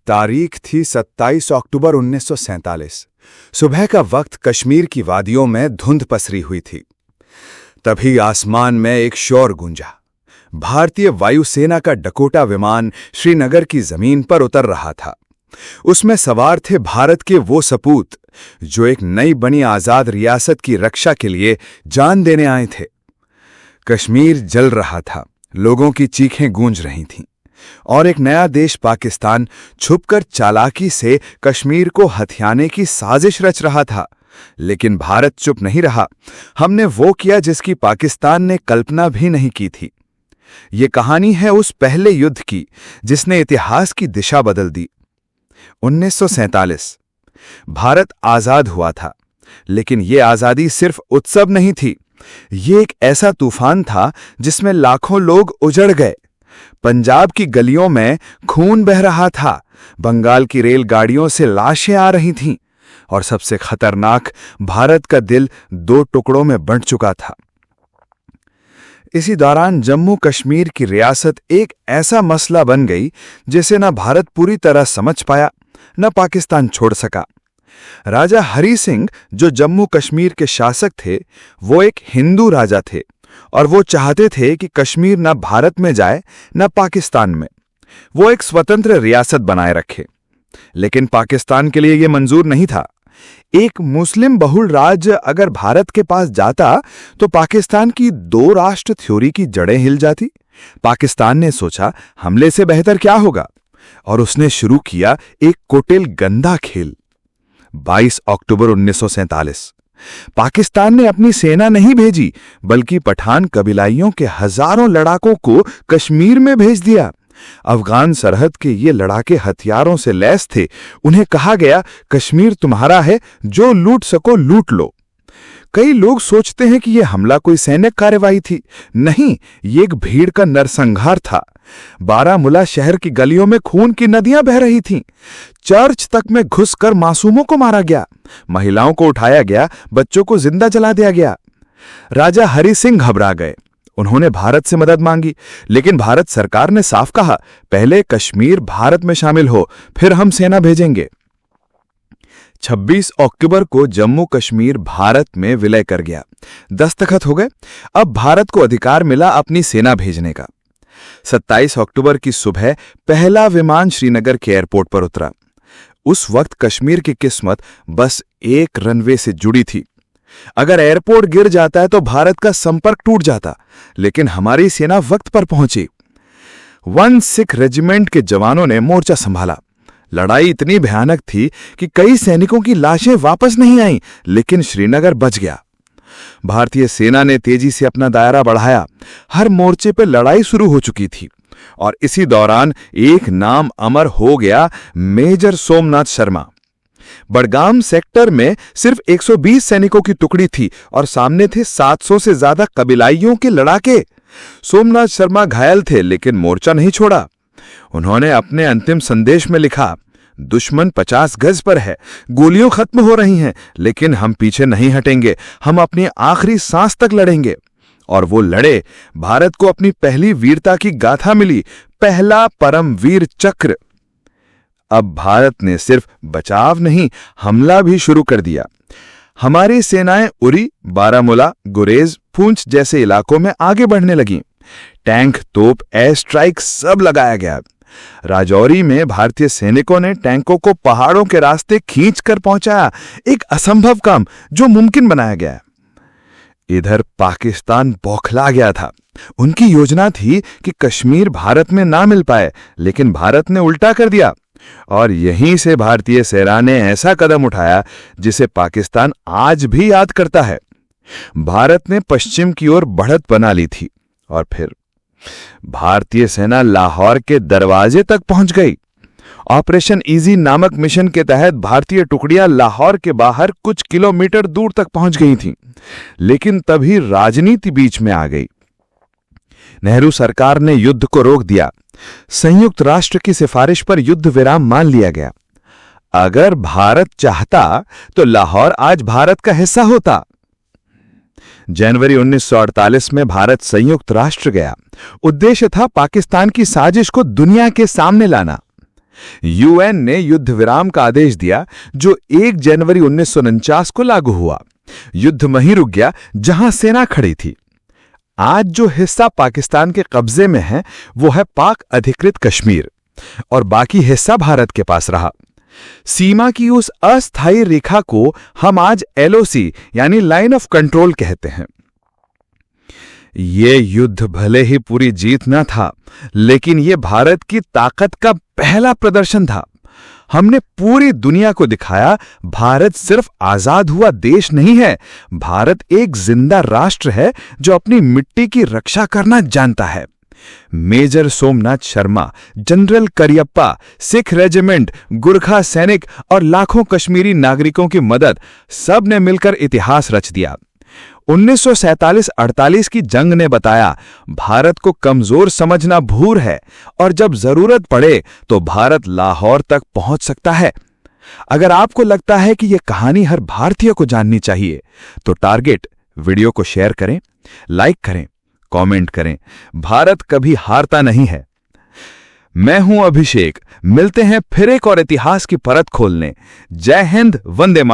तारीख थी 27 अक्टूबर 1947। सुबह का वक्त कश्मीर की वादियों में धुंध पसरी हुई थी। तभी आसमान में एक शोर गूंजा। भारतीय वायुसेना का डकोटा विमान श्रीनगर की जमीन पर उतर रहा था। उसमें सवार थे भारत के वो सपूत जो एक नई बनी आजाद रियासत की रक्षा के लिए जान देने आए थे। कश्मीर जल रहा था, लोगों की चीखें गूंज रही थीं, और एक नया देश पाकिस्तान छुपकर चालाकी से कश्मीर को हथियाने की साजिश रच रहा था। लेकिन भारत चुप नहीं रहा। हमने वो किया जिसकी पाकिस्तान ने कल्पना भी नहीं की थी। ये कहानी है उस पहले युद्ध की जिसने इतिहास की दिशा बदल दी। 1947 भारत आजाद हुआ था, लेकिन यह आजादी सिर्फ उत्सव नहीं थी। ये एक ऐसा तूफान था जिसमें लाखों लोग उजड़ गए। पंजाब की गलियों में खून बह रहा था, बंगाल की रेलगाड़ियों से लाशें आ रही थीं, और सबसे खतरनाक, भारत का दिल दो टुकड़ों में बंट चुका था। इसी दौरान जम्मू कश्मीर की रियासत एक ऐसा मसला बन गई जिसे न भारत पूरी तरह समझ पाया, न पाकिस्तान छोड़ सका। राजा हरि सिंह, जो जम्मू कश्मीर के शासक थे, वो एक हिंदू राजा थे, और वो चाहते थे कि कश्मीर न भारत में जाए न पाकिस्तान में। वो एक स्वतंत्र रियासत बनाए रखे। लेकिन पाकिस्तान के लिए यह मंजूर नहीं था। एक मुस्लिम बहुल राज्य अगर भारत के पास जाता तो पाकिस्तान की दो राष्ट्र थ्योरी की जड़ें हिल जाती। पाकिस्तान ने सोचा, हमले से बेहतर क्या होगा, और उसने शुरू किया एक कुटिल गंदा खेल। 22 अक्टूबर 1947 पाकिस्तान ने अपनी सेना नहीं भेजी, बल्कि पठान कबीलाइयों के हजारों लड़ाकों को कश्मीर में भेज दिया। अफगान सरहद के ये लड़ाके हथियारों से लैस थे। उन्हें कहा गया, कश्मीर तुम्हारा है, जो लूट सको लूट लो। कई लोग सोचते हैं कि यह हमला कोई सैनिक कार्यवाही थी। नहीं, ये एक भीड़ का नरसंहार था। बारामूला शहर की गलियों में खून की नदियां बह रही थीं। चर्च तक में घुसकर मासूमों को मारा गया, महिलाओं को उठाया गया, बच्चों को जिंदा जला दिया गया। राजा हरि सिंह घबरा गए। उन्होंने भारत से मदद मांगी, लेकिन भारत सरकार ने साफ कहा, पहले कश्मीर भारत में शामिल हो, फिर हम सेना भेजेंगे। 26 अक्टूबर को जम्मू कश्मीर भारत में विलय कर गया। दस्तखत हो गए। अब भारत को अधिकार मिला अपनी सेना भेजने का। 27 अक्टूबर की सुबह पहला विमान श्रीनगर के एयरपोर्ट पर उतरा। उस वक्त कश्मीर की किस्मत बस एक रनवे से जुड़ी थी। अगर एयरपोर्ट गिर जाता है तो भारत का संपर्क टूट जाता, लेकिन हमारी सेना वक्त पर पहुंची। 1 सिख रेजिमेंट के जवानों ने मोर्चा संभाला। लड़ाई इतनी भयानक थी कि कई सैनिकों की लाशें वापस नहीं आईं, लेकिन श्रीनगर बच गया। भारतीय सेना ने तेजी से अपना दायरा बढ़ाया। हर मोर्चे पर लड़ाई शुरू हो चुकी थी, और इसी दौरान एक नाम अमर हो गया, मेजर सोमनाथ शर्मा। बडगाम सेक्टर में सिर्फ 120 सैनिकों की टुकड़ी थी, और सामने थे 700 से ज्यादा कबीलाइयों के लड़ाके। सोमनाथ शर्मा घायल थे, लेकिन मोर्चा नहीं छोड़ा। उन्होंने अपने अंतिम संदेश में लिखा, दुश्मन 50 गज पर है, गोलियां खत्म हो रही हैं, लेकिन हम पीछे नहीं हटेंगे। हम अपनी आखिरी सांस तक लड़ेंगे। और वो लड़े। भारत को अपनी पहली वीरता की गाथा मिली, पहला परमवीर चक्र। अब भारत ने सिर्फ बचाव नहीं, हमला भी शुरू कर दिया। हमारी सेनाएं उरी, बारामूला, गुरेज, पूंछ जैसे इलाकों में आगे बढ़ने लगीं। टैंक, तोप, एयर स्ट्राइक सब लगाया गया। राजौरी में भारतीय सैनिकों ने टैंकों को पहाड़ों के रास्ते खींचकर पहुंचाया, एक असंभव काम जो मुमकिन बनाया गया। इधर पाकिस्तान बौखला गया था। उनकी योजना थी कि कश्मीर भारत में ना मिल पाए, लेकिन भारत ने उल्टा कर दिया, और यहीं से भारतीय सेना ने ऐसा कदम उठाया जिसे पाकिस्तान आज भी याद करता है। भारत ने पश्चिम की ओर बढ़त बना ली थी, और फिर भारतीय सेना लाहौर के दरवाजे तक पहुंच गई। ऑपरेशन इजी नामक मिशन के तहत भारतीय टुकड़ियां लाहौर के बाहर कुछ किलोमीटर दूर तक पहुंच गई थीं। लेकिन तभी राजनीति बीच में आ गई। नेहरू सरकार ने युद्ध को रोक दिया। संयुक्त राष्ट्र की सिफारिश पर युद्ध विराम मान लिया गया। अगर भारत चाहता तो लाहौर आज भारत का हिस्सा होता। जनवरी 1948 में भारत संयुक्त राष्ट्र गया। उद्देश्य था पाकिस्तान की साजिश को दुनिया के सामने लाना। यूएन ने युद्ध विराम का आदेश दिया जो 1 जनवरी 1949 को लागू हुआ। युद्ध वहीं रुक गया जहां सेना खड़ी थी। आज जो हिस्सा पाकिस्तान के कब्जे में है वो है पाक अधिकृत कश्मीर और बाकी हिस्सा भारत के पास रहा। सीमा की उस अस्थायी रेखा को हम आज एलओसी यानी लाइन ऑफ कंट्रोल कहते हैं। ये युद्ध भले ही पूरी जीत न था, लेकिन ये भारत की ताकत का पहला प्रदर्शन था। हमने पूरी दुनिया को दिखाया भारत सिर्फ आजाद हुआ देश नहीं है, भारत एक जिंदा राष्ट्र है जो अपनी मिट्टी की रक्षा करना जानता है। Major Somnath Sharma, general Cariappa, Sikh regiment, Gurkha सैनिक और लाखों कश्मीरी नागरिकों की मदद, सब ने मिलकर इतिहास रच दिया। 1947-48 की जंग ने बताया भारत को कमजोर समझना भूल है और जब जरूरत पड़े तो भारत लाहौर तक पहुंच सकता है। अगर आपको लगता है कि यह कहानी हर भारतीय को जाननी चाहिए तो टारगेट वीडियो को शेयर करें, लाइक करें, कमेंट करें। भारत कभी हारता नहीं है। मैं हूं अभिषेक, मिलते हैं फिर एक और इतिहास की परत खोलने। जय हिंद, वंदे मातरम।